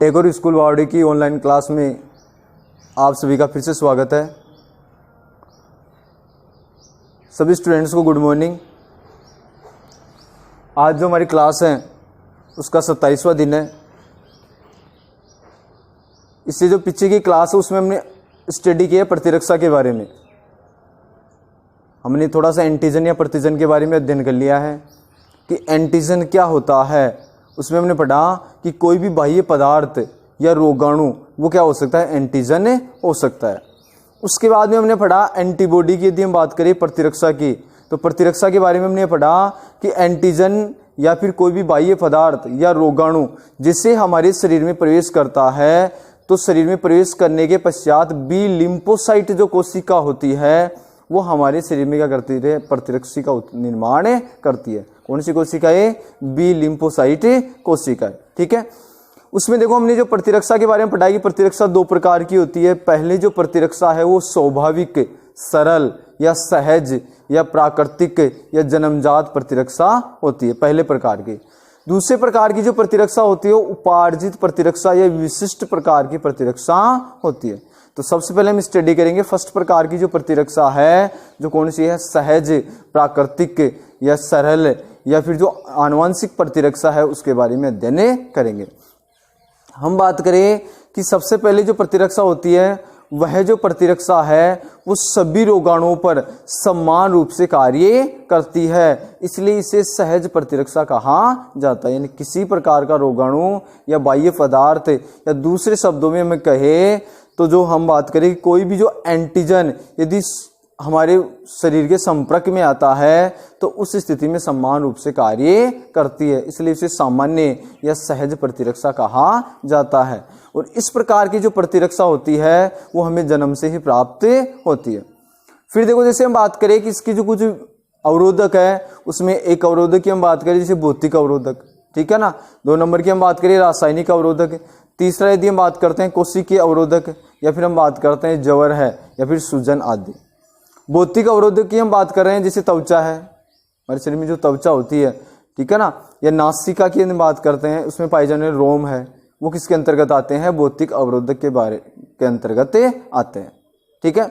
Tagore school Vavdi की online class में आप सभी का फिर से स्वागत है। सभी स्टूडेंट्स को गुड मॉर्निंग। आज जो हमारी क्लास है उसका 27वां दिन है। इससे जो पीछे की क्लास है उसमें हमने स्टडी किया प्रतिरक्षा के बारे में। हमने थोड़ा सा एंटीजन या प्रतिजन के बारे में अध्ययन कर लिया है कि एंटीजन क्या होता है। उसमें हमने पढ़ा कि कोई भी बाह्य पदार्थ या रोगाणु वो क्या हो सकता है, एंटीजन हो सकता है। उसके बाद में हमने पढ़ा एंटीबॉडी की। यदि हम बात करें प्रतिरक्षा की तो प्रतिरक्षा के बारे में हमने पढ़ा कि एंटीजन या फिर कोई भी बाह्य पदार्थ या रोगाणु जिससे हमारे शरीर में प्रवेश करता है तो शरीर में प्रवेश करने के पश्चात बी लिम्फोसाइट जो कोशिका होती है वो हमारे शरीर में क्या करती है, प्रतिरक्षा का निर्माण करती है। कौन सी कोशिका है? बी लिम्फोसाइट कोशिका है। ठीक है, उसमें देखो हमने जो प्रतिरक्षा के बारे में पढ़ाई कि प्रतिरक्षा दो प्रकार की होती है। पहले जो प्रतिरक्षा है वो स्वाभाविक, सरल या सहज या प्राकृतिक या जन्मजात प्रतिरक्षा होती है, पहले प्रकार की। दूसरे प्रकार की जो प्रतिरक्षा होती है वो उपार्जित प्रतिरक्षा या विशिष्ट प्रकार की प्रतिरक्षा होती है। तो सबसे पहले हम स्टडी करेंगे फर्स्ट प्रकार की जो प्रतिरक्षा है, जो कौन सी है, सहज, प्राकृतिक या सरल या फिर जो आनुवंशिक प्रतिरक्षा है उसके बारे में अध्ययन करेंगे। हम बात करें कि सबसे पहले जो प्रतिरक्षा होती है वह जो प्रतिरक्षा है वो सभी रोगाणुओं पर समान रूप से कार्य करती है, इसलिए इसे सहज प्रतिरक्षा कहा जाता है। यानी किसी प्रकार का रोगाणु या बाह्य पदार्थ या दूसरे शब्दों में हम कहे तो जो हम बात करें कोई भी जो एंटीजन यदि हमारे शरीर के संपर्क में आता है तो उस स्थिति में समान रूप से कार्य करती है, इसलिए इसे सामान्य या सहज प्रतिरक्षा कहा जाता है। और इस प्रकार की जो प्रतिरक्षा होती है वो हमें जन्म से ही प्राप्त होती है। फिर देखो जैसे हम बात करें कि इसकी जो कुछ अवरोधक है उसमें एक अवरोधक की हम बात करें जैसे भौतिक अवरोधक, ठीक है ना। 2 नंबर की हम बात करें रासायनिक अवरोधक। तीसरा यदि हम बात करते हैं कोशिकीय अवरोधक या फिर हम बात करते हैं जवर है या फिर सूजन आदि। भौतिक अवरोधक की हम बात कर रहे हैं जैसे त्वचा है, हमारे शरीर में जो त्वचा होती है, ठीक है ना, या नासिका की हम बात करते हैं उसमें पाए जाने वाले रोम है वो किसके अंतर्गत आते हैं, भौतिक अवरोधक के अंतर्गत आते हैं। ठीक है,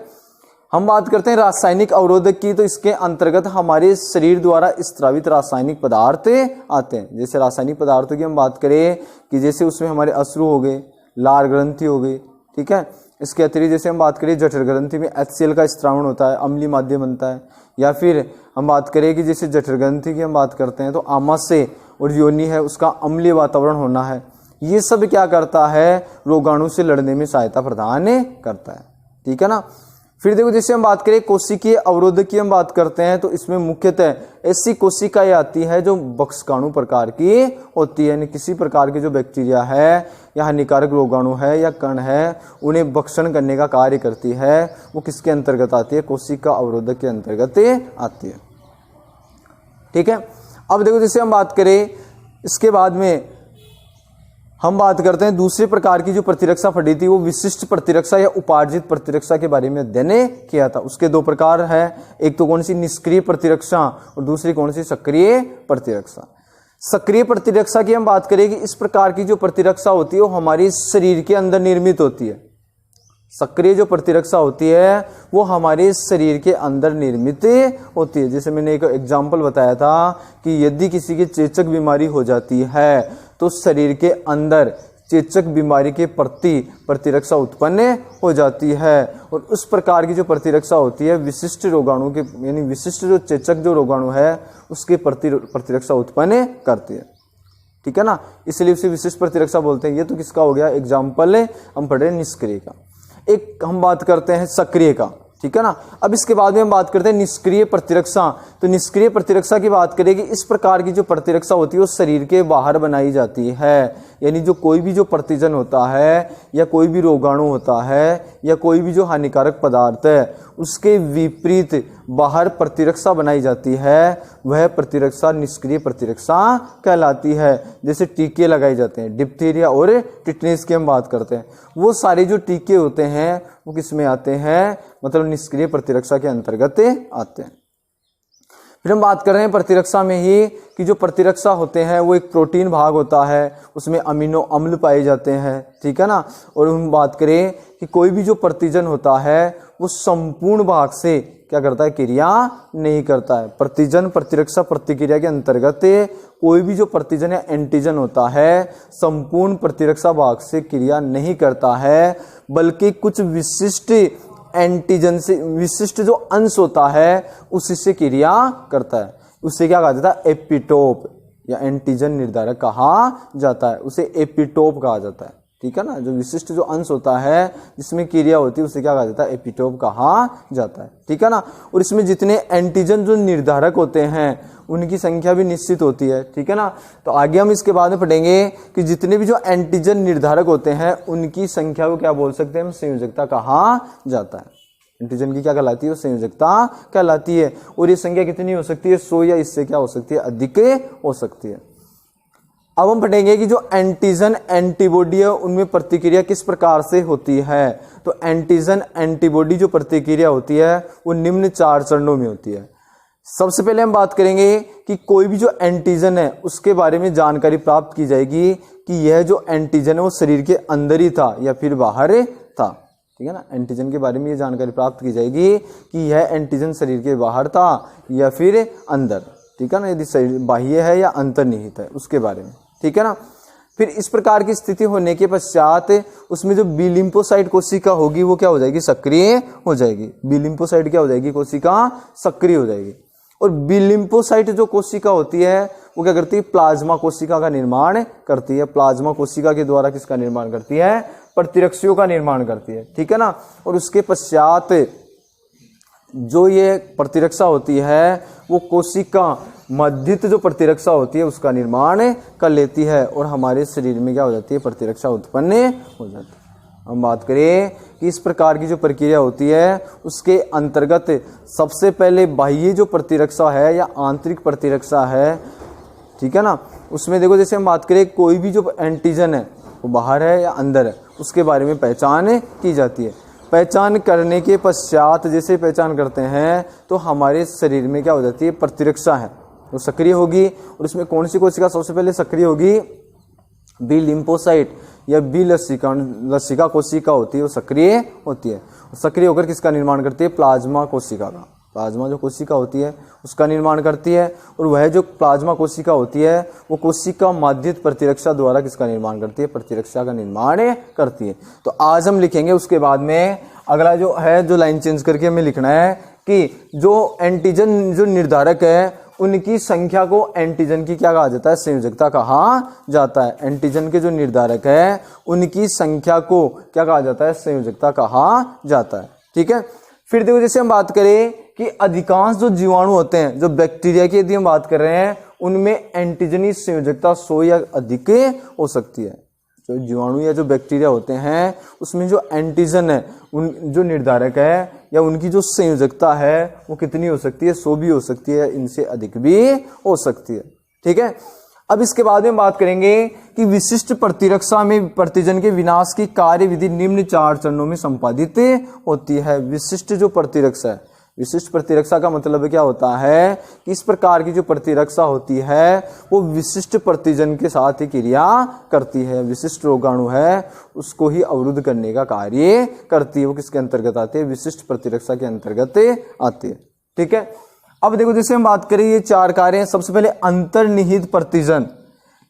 हम बात करते हैं रासायनिक अवरोधक की तो इसके अंतर्गत हमारे शरीर द्वारा स्त्रावित रासायनिक पदार्थ आते हैं। जैसे रासायनिक पदार्थों की हम बात करें कि जैसे उसमें हमारे अश्रु हो गए, लार ग्रंथि हो गई, ठीक है। इसके अतिरिक्त जैसे हम बात करें जठर ग्रंथि में HCl का स्त्रावण होता है, अम्लीय माध्यम बनता है। या फिर हम बात करें कि जैसे जठर ग्रंथि की हम बात करते हैं तो आमाशय और योनि है उसका अम्लीय वातावरण होना है। ये सब क्या करता है, रोगाणु से लड़ने में सहायता प्रदान करता है। ठीक है ना। फिर देखो जैसे हम बात करें कोशिकीय अवरोधक की हम बात करते हैं तो इसमें मुख्यतः ऐसी कोशिकाएं आती है जो बक्षकाणु प्रकार की होती है, यानी किसी प्रकार की जो बैक्टीरिया है या हानिकारक रोगाणु है या कण है उन्हें भक्षण करने का कार्य करती है। वो किसके अंतर्गत आती है, कोशिका अवरोधक के अंतर्गत आती है। ठीक है, अब देखो जैसे हम बात करें इसके बाद में हम बात करते हैं दूसरे प्रकार की जो प्रतिरक्षा पढ़ी थी वो विशिष्ट प्रतिरक्षा या उपार्जित प्रतिरक्षा के बारे में अध्ययन किया था। उसके 2 प्रकार है, एक तो कौन सी निष्क्रिय प्रतिरक्षा और दूसरी कौन सी सक्रिय प्रतिरक्षा। सक्रिय प्रतिरक्षा की हम बात करें कि इस प्रकार की जो प्रतिरक्षा होती है वो हमारे शरीर के अंदर निर्मित होती है। सक्रिय जो प्रतिरक्षा होती है वो हमारे शरीर के अंदर निर्मित होती है। जैसे मैंने एक एग्जाम्पल बताया था कि यदि किसी की चेचक बीमारी हो जाती है तो शरीर के अंदर चेचक बीमारी के प्रति प्रतिरक्षा उत्पन्न हो जाती है। और उस प्रकार की जो प्रतिरक्षा होती है विशिष्ट रोगाणु के यानी विशिष्ट जो चेचक जो रोगाणु है उसके प्रति प्रतिरक्षा उत्पन्न करती है। ठीक है ना, इसलिए उसे विशिष्ट प्रतिरक्षा बोलते हैं। ये तो किसका हो गया एग्जाम्पल है, हम पढ़ रहे हैं निष्क्रिय का। एक हम बात करते हैं सक्रिय का, ठीक है ना। अब इसके बाद में हम बात करते हैं निष्क्रिय प्रतिरक्षा। तो निष्क्रिय प्रतिरक्षा की बात करें कि इस प्रकार की जो प्रतिरक्षा होती है वो शरीर के बाहर बनाई जाती है, यानी जो कोई भी जो प्रतिजन होता है या कोई भी रोगाणु होता है या कोई भी जो हानिकारक पदार्थ है उसके विपरीत बाहर प्रतिरक्षा बनाई जाती है, वह प्रतिरक्षा निष्क्रिय प्रतिरक्षा कहलाती है। जैसे टीके लगाए जाते हैं, डिप्थीरिया और टिटनेस की हम बात करते हैं, वो सारे जो टीके होते हैं वो किस में आते हैं, मतलब निष्क्रिय प्रतिरक्षा के अंतर्गत आते हैं। फिर हम बात कर रहे हैं प्रतिरक्षा में ही कि जो प्रतिरक्षा होते हैं वो एक प्रोटीन भाग होता है, उसमें अमीनो अम्ल पाए जाते हैं, ठीक है ना। और हम बात करें कि कोई भी जो प्रतिजन होता है वो संपूर्ण भाग से क्या करता है, क्रिया नहीं करता है। प्रतिजन प्रतिरक्षा प्रतिक्रिया के अंतर्गत कोई भी जो प्रतिजन या एंटीजन होता है संपूर्ण प्रतिरक्षा भाग से क्रिया नहीं करता है, बल्कि कुछ विशिष्ट एंटीजन से, विशिष्ट जो अंश होता है उसी से क्रिया करता है। उससे क्या कहा जाता है, एपिटोप या एंटीजन निर्धारक कहा जाता है, उसे एपिटोप कहा जाता है, ठीक है ना। जो विशिष्ट जो अंश होता है जिसमें क्रिया होती है उसे क्या कहा जाता है, एपिटोप कहा जाता है, ठीक है ना। और इसमें जितने एंटीजन जो निर्धारक होते हैं उनकी संख्या भी निश्चित होती है, ठीक है ना। तो आगे हम इसके बाद में पढ़ेंगे कि जितने भी जो एंटीजन निर्धारक होते हैं उनकी संख्या को क्या बोल सकते हैं हम, संयोजकता कहा जाता है। एंटीजन की क्या कहलाती है, वो संयोजकता कहलाती है। और ये संख्या कितनी हो सकती है, 100 या इससे क्या हो सकती है, अधिक हो सकती है। अब हम पढ़ेंगे कि जो एंटीजन एंटीबॉडी है उनमें प्रतिक्रिया किस प्रकार से होती है। तो एंटीजन एंटीबॉडी जो प्रतिक्रिया होती है वो निम्न 4 चरणों में होती है। सबसे पहले हम बात करेंगे कि कोई भी जो एंटीजन है उसके बारे में जानकारी प्राप्त की जाएगी कि यह जो एंटीजन है वो शरीर के अंदर ही था या फिर बाहर था, ठीक है ना। एंटीजन के बारे में ये जानकारी प्राप्त की जाएगी कि यह एंटीजन शरीर के बाहर था या फिर अंदर, ठीक है ना। यदि शरीर बाह्य है या अंतर्निहित है उसके बारे में, ठीक है ना। फिर इस प्रकार की स्थिति होने के पश्चात उसमें जो बी लिम्फोसाइट कोशिका होगी वो क्या हो जाएगी, सक्रिय हो जाएगी। बी लिम्फोसाइट क्या हो जाएगी, कोशिका सक्रिय हो जाएगी। और बी लिम्फोसाइट जो कोशिका होती है वो क्या करती है, प्लाज्मा कोशिका का निर्माण करती है। प्लाज्मा कोशिका के द्वारा किसका निर्माण करती है, प्रतिरक्षियों का निर्माण करती है, ठीक है ना। और उसके पश्चात जो ये प्रतिरक्षा होती है वो कोशिका मध्यस्थ जो प्रतिरक्षा होती है उसका निर्माण कर लेती है और हमारे शरीर में क्या हो जाती है, प्रतिरक्षा उत्पन्न हो जाती है। हम बात करें कि इस प्रकार की जो प्रक्रिया होती है उसके अंतर्गत सबसे पहले बाह्य जो प्रतिरक्षा है या आंतरिक प्रतिरक्षा है, ठीक है ना। उसमें देखो जैसे हम बात करें कोई भी जो एंटीजन है वो बाहर है या अंदर है उसके बारे में पहचान की जाती है। पहचान करने के पश्चात जैसे पहचान करते हैं तो हमारे शरीर में क्या हो जाती है, प्रतिरक्षा है वो सक्रिय होगी। और इसमें कौन सी कोशिका सबसे पहले सक्रिय होगी, बी लिम्फोसाइट या बी लसिका कोशिका होती है वो सक्रिय होती है। सक्रिय होकर किसका निर्माण करती है, प्लाज्मा कोशिका का। प्लाज्मा जो कोशिका होती है उसका निर्माण करती है। और वह जो प्लाज्मा कोशिका होती है वो कोशिका मध्यस्थ प्रतिरक्षा द्वारा किसका निर्माण करती है, प्रतिरक्षा का निर्माण करती है। तो आज हम लिखेंगे, उसके बाद में अगला जो है जो लाइन चेंज करके हमें लिखना है कि जो एंटीजन जो निर्धारक है उनकी संख्या को एंटीजन की क्या कहा जाता है, संयोजकता कहा जाता है। एंटीजन के जो निर्धारक है उनकी संख्या को क्या कहा जाता है, संयोजकता कहा जाता है, ठीक है। फिर देखो जैसे हम बात करें कि अधिकांश जो जीवाणु होते हैं, जो बैक्टीरिया की यदि हम बात कर रहे हैं उनमें एंटीजनी संयोजकता 100 या अधिक हो सकती है। जो जीवाणु या जो बैक्टीरिया होते हैं उसमें जो एंटीजन है उन जो निर्धारक है या उनकी जो संयोजकता है वो कितनी हो सकती है, 100 भी हो सकती है, इनसे अधिक भी हो सकती है, ठीक है। अब इसके बाद में बात करेंगे कि विशिष्ट प्रतिरक्षा में प्रतिजन के विनाश की कार्यविधि निम्न 4 चरणों में संपादित होती है। विशिष्ट जो प्रतिरक्षा है, विशिष्ट प्रतिरक्षा का मतलब क्या होता है कि इस प्रकार की जो प्रतिरक्षा होती है वो विशिष्ट प्रतिजन के साथ ही क्रिया करती है। विशिष्ट रोगाणु है उसको ही अवरुद्ध करने का कार्य करती है। वो किसके अंतर्गत आते हैं, विशिष्ट प्रतिरक्षा के अंतर्गत आते हैं, ठीक है। अब देखो जैसे हम बात करें ये 4 कार्य हैं। सबसे पहले अंतर्निहित प्रतिजन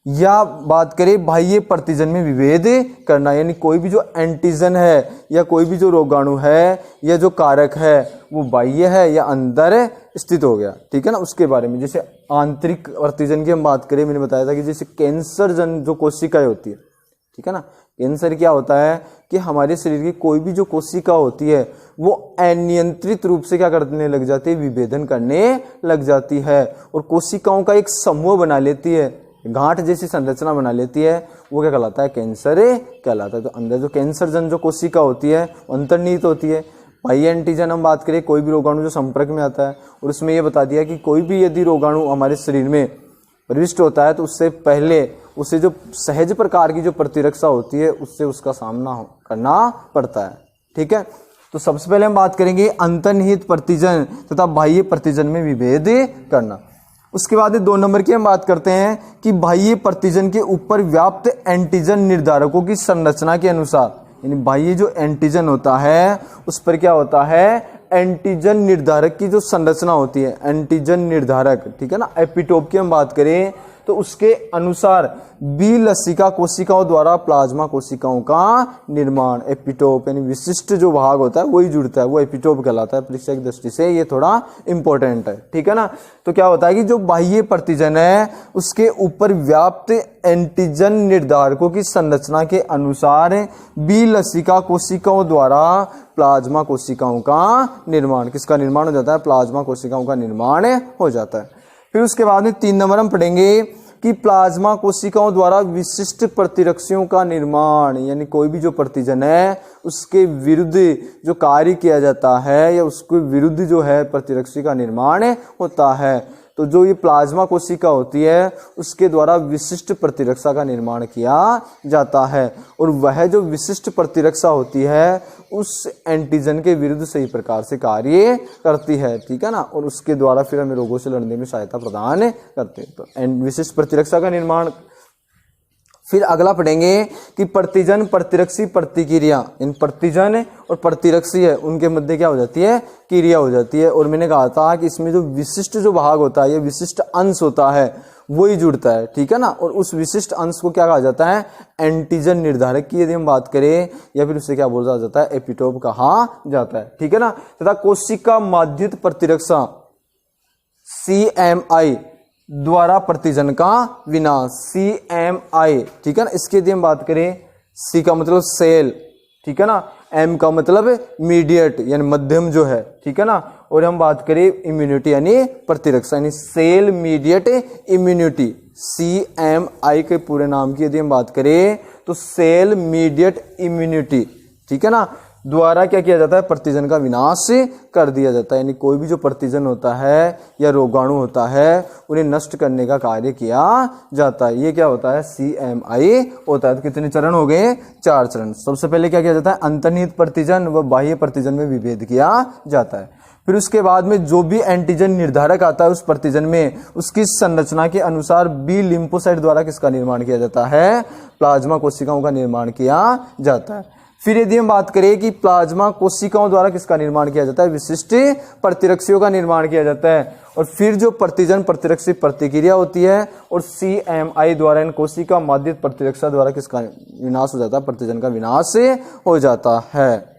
या बात करें बाह्य प्रतिजन में विभेद करना, यानी कोई भी जो एंटीजन है या कोई भी जो रोगाणु है या जो कारक है वो बाह्य है या अंदर स्थित हो गया, ठीक है ना। उसके बारे में जैसे आंतरिक प्रतिजन की हम बात करें, मैंने बताया था कि जैसे कैंसर जन जो कोशिकाएं होती है, ठीक है ना। कैंसर क्या होता है कि हमारे शरीर की कोई भी जो कोशिका होती है वो अनियंत्रित रूप से क्या करने लग जाती है, विभेदन करने लग जाती है और कोशिकाओं का एक समूह बना लेती है, गांठ जैसी संरचना बना लेती है। वो क्या कहलाता है, कैंसर कहलाता है। तो अंदर जो कैंसर जन जो कोशिका होती है वो अंतर्निहित होती है। बाह्य एंटीजन हम बात करें कोई भी रोगाणु जो संपर्क में आता है, और उसमें ये बता दिया कि कोई भी यदि रोगाणु हमारे शरीर में प्रविष्ट होता है तो उससे पहले उसे जो सहज प्रकार की जो प्रतिरक्षा होती है उससे उसका सामना करना पड़ता है, ठीक है। तो सबसे पहले हम बात करेंगे अंतर्निहित प्रतिजन तथा बाह्य प्रतिजन में विभेद करना। उसके बाद 2 नंबर की हम बात करते हैं कि बाह्य प्रतिजन के ऊपर व्याप्त एंटीजन निर्धारकों की संरचना के अनुसार, यानी बाह्य जो एंटीजन होता है उस पर क्या होता है, एंटीजन निर्धारक की जो संरचना होती है, एंटीजन निर्धारक, ठीक है ना, एपिटोप की हम बात करें तो उसके अनुसार बी लसिका कोशिकाओं द्वारा प्लाज्मा कोशिकाओं का निर्माण, एपिटोप यानी विशिष्ट जो भाग होता है वही जुड़ता है, वो एपिटोप कहलाता है। परीक्षा की दृष्टि से ये थोड़ा इंपॉर्टेंट है, ठीक है ना। तो क्या होता है कि जो बाह्य प्रतिजन है उसके ऊपर व्याप्त एंटीजन निर्धारकों की संरचना के अनुसार बी लसिका कोशिकाओं द्वारा प्लाज्मा कोशिकाओं का निर्माण, किसका निर्माण हो जाता है, प्लाज्मा कोशिकाओं का निर्माण हो जाता है। फिर उसके बाद में 3 नंबर हम पढ़ेंगे कि प्लाज्मा कोशिकाओं द्वारा विशिष्ट प्रतिरक्षियों का निर्माण, यानी कोई भी जो प्रतिजन है उसके विरुद्ध जो कार्य किया जाता है या उसके विरुद्ध जो है प्रतिरक्षी का निर्माण होता है। तो जो ये प्लाज्मा कोशिका होती है उसके द्वारा विशिष्ट प्रतिरक्षा का निर्माण किया जाता है और वह जो विशिष्ट प्रतिरक्षा होती है उस एंटीजन के विरुद्ध सही प्रकार से कार्य करती है, ठीक है ना, और उसके द्वारा फिर हमें रोगों से लड़ने में सहायता प्रदान करते हैं। तो विशिष्ट प्रतिरक्षा का निर्माण। फिर अगला पढ़ेंगे कि प्रतिजन प्रतिरक्षी प्रतिक्रिया, इन प्रतिजन और प्रतिरक्षी है उनके मध्य क्या हो जाती है, क्रिया हो जाती है। और मैंने कहा था कि इसमें जो विशिष्ट जो भाग होता है, ये विशिष्ट अंश होता है, वही जुड़ता है, ठीक है ना, और उस विशिष्ट अंश को क्या कहा जाता है, एंटीजन निर्धारक की यदि हम बात करें या फिर उसे क्या बोला जाता है, एपिटोप कहा जाता है, ठीक है ना। तथा कोशिका माध्यित प्रतिरक्षा CMI द्वारा प्रतिजन का विनाश, CMI, ठीक है ना। इसके यदि हम बात करें, C का मतलब सेल, ठीक है ना, M का मतलब मीडिएट यानी मध्यम जो है, ठीक है ना, और हम बात करें इम्यूनिटी यानी प्रतिरक्षा, यानी सेल मीडिएट इम्यूनिटी, CMI के पूरे नाम की यदि हम बात करें तो सेल मीडिएट इम्यूनिटी, ठीक है ना, द्वारा क्या किया जाता है, प्रतिजन का विनाश कर दिया जाता है। यानी कोई भी जो प्रतिजन होता है या रोगाणु होता है उन्हें नष्ट करने का कार्य किया जाता है। ये क्या होता है, CMI होता है। तो कितने चरण हो गए, 4 चरण। सबसे पहले क्या किया जाता है, अंतर्निहित प्रतिजन व बाह्य प्रतिजन में विभेद किया जाता है। फिर उसके बाद में जो भी एंटीजन निर्धारक आता है उस प्रतिजन में, उसकी संरचना के अनुसार बी लिम्फोसाइट द्वारा किसका निर्माण किया जाता है, प्लाज्मा कोशिकाओं का निर्माण किया जाता है। फिर यदि हम बात करें कि प्लाज्मा कोशिकाओं द्वारा किसका निर्माण किया जाता है, विशिष्ट प्रतिरक्षियों का निर्माण किया जाता है। और फिर जो प्रतिजन प्रतिरक्षी प्रतिक्रिया होती है और CMI द्वारा इन कोशिका माध्यित प्रतिरक्षा द्वारा किसका विनाश हो जाता है, प्रतिजन का विनाश हो जाता है।